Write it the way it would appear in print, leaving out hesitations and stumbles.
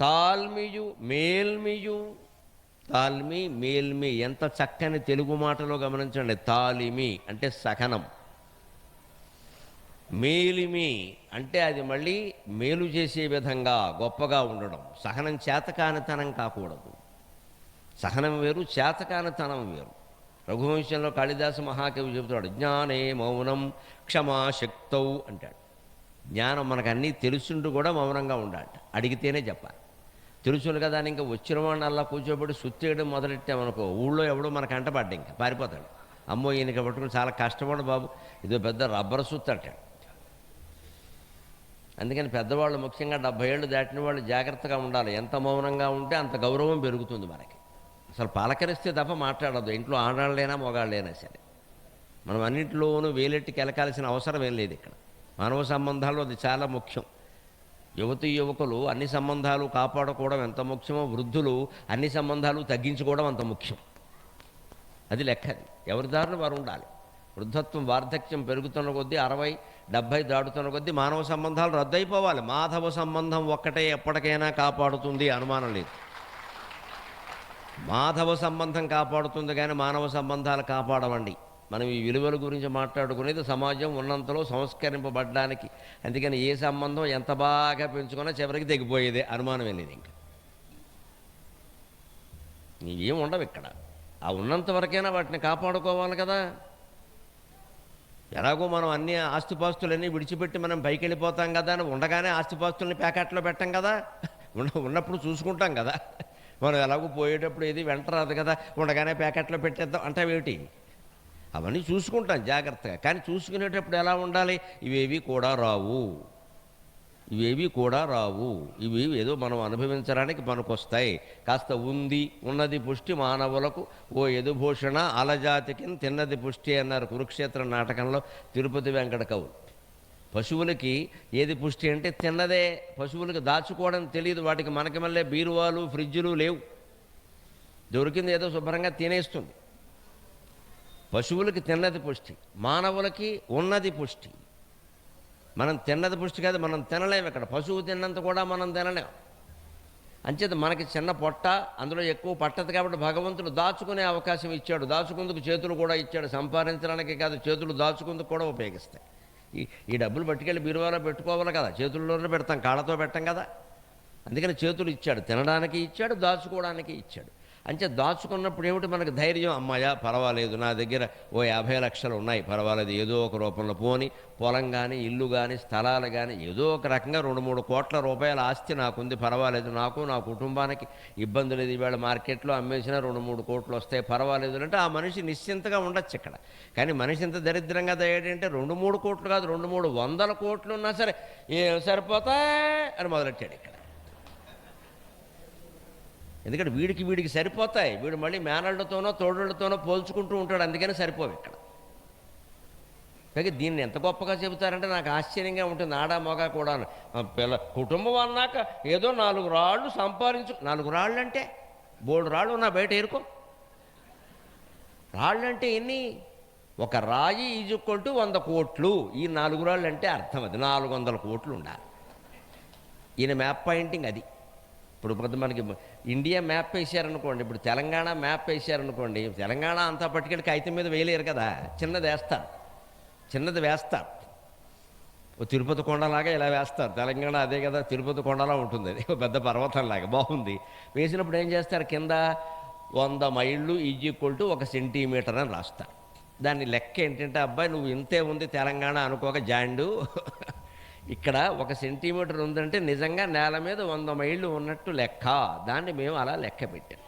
తాల్మియు మేల్మియు. తాల్మి మేల్మి ఎంత చక్కని తెలుగు మాటలో గమనించండి. తాలిమి అంటే సహనం, మేలిమి అంటే అది మళ్ళీ మేలు చేసే విధంగా గొప్పగా ఉండడం. సహనం చేతకానితనం కాకూడదు. సహనం వేరు, చేతకానితనం వేరు. రఘువంశంలో కాళిదాసు మహాకవి చెబుతాడు, జ్ఞానే మౌనం క్షమాశక్తౌ అంటాడు. జ్ఞానం మనకు అన్నీ తెలుసుంటూ కూడా మౌనంగా ఉండాలి, అడిగితేనే చెప్పాలి. తెలుసును కదా అని ఇంకా వచ్చిన వాడిని అలా కూర్చోబెట్టి సుత్తేయడం మొదలెట్టామనుకో, ఊళ్ళో ఎవడో మనకు అంటపడ్డా ఇంకా పారిపోతాడు. అమ్మో ఈయనకి పట్టుకుని చాలా కష్టపడు బాబు, ఇదో పెద్ద రబ్బర్ సుత్తి అంటాడు. అందుకని పెద్దవాళ్ళు ముఖ్యంగా 70 ఏళ్ళు దాటిన వాళ్ళు జాగ్రత్తగా ఉండాలి. ఎంత మౌనంగా ఉంటే అంత గౌరవం పెరుగుతుంది మనకి. అసలు పలకరిస్తే తప్ప మాట్లాడద్దు, ఇంట్లో ఆడాళ్ళైనా మొగాళ్ళైనా సరే. మనం అన్నింటిలోనూ వేలెట్టి కెలకాల్సిన అవసరం ఏం లేదు ఇక్కడ. మానవ సంబంధాల్లో అది చాలా ముఖ్యం. యువతీ యువకులు అన్ని సంబంధాలు కాపాడుకోవడం ఎంత ముఖ్యమో, వృద్ధులు అన్ని సంబంధాలు తగ్గించుకోవడం అంత ముఖ్యం. అది లెక్కది. ఎవరి దారిని వారు ఉండాలి. వృద్ధత్వం వార్ధక్యం పెరుగుతున్న కొద్దీ 60, 70 దాటుతున్న కొద్దీ మానవ సంబంధాలు రద్దయిపోవాలి. మాధవ సంబంధం ఒక్కటే ఎప్పటికైనా కాపాడుతుంది, అనుమానం లేదు. మాధవ సంబంధం కాపాడుతుంది కానీ మానవ సంబంధాలు కాపాడవండి. మనం ఈ విలువల గురించి మాట్లాడుకునేది సమాజం ఉన్నంతలో సంస్కరింపబడడానికి. అందుకని ఏ సంబంధం ఎంత బాగా పెంచుకున్నా చివరికి తెగిపోయేదే, అనుమానమే లేదు. ఇంకా నీవేం ఉండవు ఇక్కడ. ఆ ఉన్నంత వరకైనా వాటిని కాపాడుకోవాలి కదా. ఎలాగో మనం అన్ని ఆస్తిపాస్తులన్నీ విడిచిపెట్టి మనం పైకి వెళ్ళిపోతాం కదా అని ఉండగానే ఆస్తిపాస్తుల్ని ప్యాకెట్లో పెట్టాం కదా. ఉన్నప్పుడు చూసుకుంటాం కదా. మనం ఎలాగో పోయేటప్పుడు ఏది వెంట రాదు కదా, ఉండగానే ప్యాకెట్లో పెట్టేద్దాం అంటావేమిటి? అవన్నీ చూసుకుంటాం జాగ్రత్తగా. కానీ చూసుకునేటప్పుడు ఎలా ఉండాలి? ఇవేవి కూడా రావు, ఇవేవి కూడా రావు. ఇవి ఏదో మనం అనుభవించడానికి మనకొస్తాయి. కాస్త ఉన్నది పుష్టి మానవులకు ఓ యదుభూషణ అలజాతికి తిన్నది పుష్టి అన్నారు కురుక్షేత్ర నాటకంలో తిరుపతి వెంకట కవులు. పశువులకి ఏది పుష్టి అంటే తిన్నదే. పశువులకి దాచుకోవడం తెలియదు. వాటికి మనకి మళ్ళీ బీరువాలు ఫ్రిడ్జులు లేవు. దొరికింది ఏదో శుభ్రంగా తినేస్తుంది. పశువులకి తిన్నది పుష్టి, మానవులకి ఉన్నది పుష్టి. మనం తిన్నది పుష్టి కాదు, మనం తినలేము. ఇక్కడ పశువు తిన్నంత కూడా మనం తినలేము. అంచేత మనకి చిన్న పొట్ట, అందులో ఎక్కువ పట్టదు కాబట్టి భగవంతుడు దాచుకునే అవకాశం ఇచ్చాడు. దాచుకుందుకు చేతులు కూడా ఇచ్చాడు. సంపాదించడానికి కాదు, చేతులు దాచుకుందుకు కూడా ఉపయోగిస్తాయి. ఈ డబ్బులు పట్టుకెళ్ళి బీరువాలో పెట్టుకోవాలి కదా, చేతుల్లోనే పెడతాం, కాళ్ళతో పెట్టం కదా. అందుకని చేతులు ఇచ్చాడు, తినడానికి ఇచ్చాడు, దాచుకోవడానికి ఇచ్చాడు. అంటే దాచుకున్నప్పుడు ఏమిటి మనకు ధైర్యం? అమ్మాయ పర్వాలేదు, నా దగ్గర ఓ 50 లక్షలు ఉన్నాయి, పర్వాలేదు, ఏదో ఒక రూపంలో పోని పొలం కానీ ఇల్లు కానీ స్థలాలు కానీ ఏదో ఒక రకంగా 2-3 కోట్ల రూపాయల ఆస్తి నాకుంది, పర్వాలేదు, నాకు నా కుటుంబానికి ఇబ్బంది లేదు, ఈవేళ మార్కెట్లో అమ్మేసినా 2-3 కోట్లు వస్తాయి, పర్వాలేదు అంటే ఆ మనిషి నిశ్చింతగా ఉండొచ్చు ఇక్కడ. కానీ మనిషి ఇంత దరిద్రంగా తయాడంటే 2-3 కోట్లు కాదు, 200-300 కోట్లు ఉన్నా సరే ఏం సరిపోతాయి అని మొదలెట్టాడు ఇక్కడ. ఎందుకంటే వీడికి సరిపోతాయి. వీడు మళ్ళీ మేనళ్ళతోనో తోడుళ్ళతోనో పోల్చుకుంటూ ఉంటాడు, అందుకని సరిపోవు ఇక్కడ. పైగా దీన్ని ఎంత గొప్పగా చెబుతారంటే నాకు ఆశ్చర్యంగా ఉంటుంది. ఆడా మగ కూడా కుటుంబం అన్నాక ఏదో 4 రాళ్ళు సంపాదించు. 4 రాళ్ళు అంటే బోల్డు రాళ్ళు ఉన్నా బయట ఏరుకో. రాళ్ళు అంటే ఎన్ని? ఒక రాయి ఈజుక్కొల్టు 100 కోట్లు. ఈ 4 రాళ్ళు అంటే అర్థం అది 400 కోట్లు ఉండాలి. ఈయన మ్యాప్ పాయింటింగ్ అది. ఇప్పుడు మనకి ఇండియా మ్యాప్ వేసారనుకోండి, ఇప్పుడు తెలంగాణ మ్యాప్ వేసారనుకోండి, తెలంగాణ అంతా పట్టుకెళ్ళి కాగితం మీద వేయలేరు కదా, చిన్నది వేస్తారు. ఓ తిరుపతి కొండలాగా ఇలా వేస్తారు. తెలంగాణ అదే కదా, తిరుపతి కొండలా ఉంటుంది, అది పెద్ద పర్వతంలాగా బాగుంది. వేసినప్పుడు ఏం చేస్తారు? కింద 100 మైళ్ళు ఈజ్ఈక్వల్ టు 1 సెంటీమీటర్ అని రాస్తారు. దాని లెక్క ఏంటంటే, అబ్బాయి నువ్వు ఇంతే ఉంది తెలంగాణ అనుకోక జాండు, ఇక్కడ 1 సెంటీమీటర్ ఉందంటే నిజంగా నేల మీద 100 మైళ్ళు ఉన్నట్టు లెక్క. దాన్ని మేము అలా లెక్క పెట్టాం.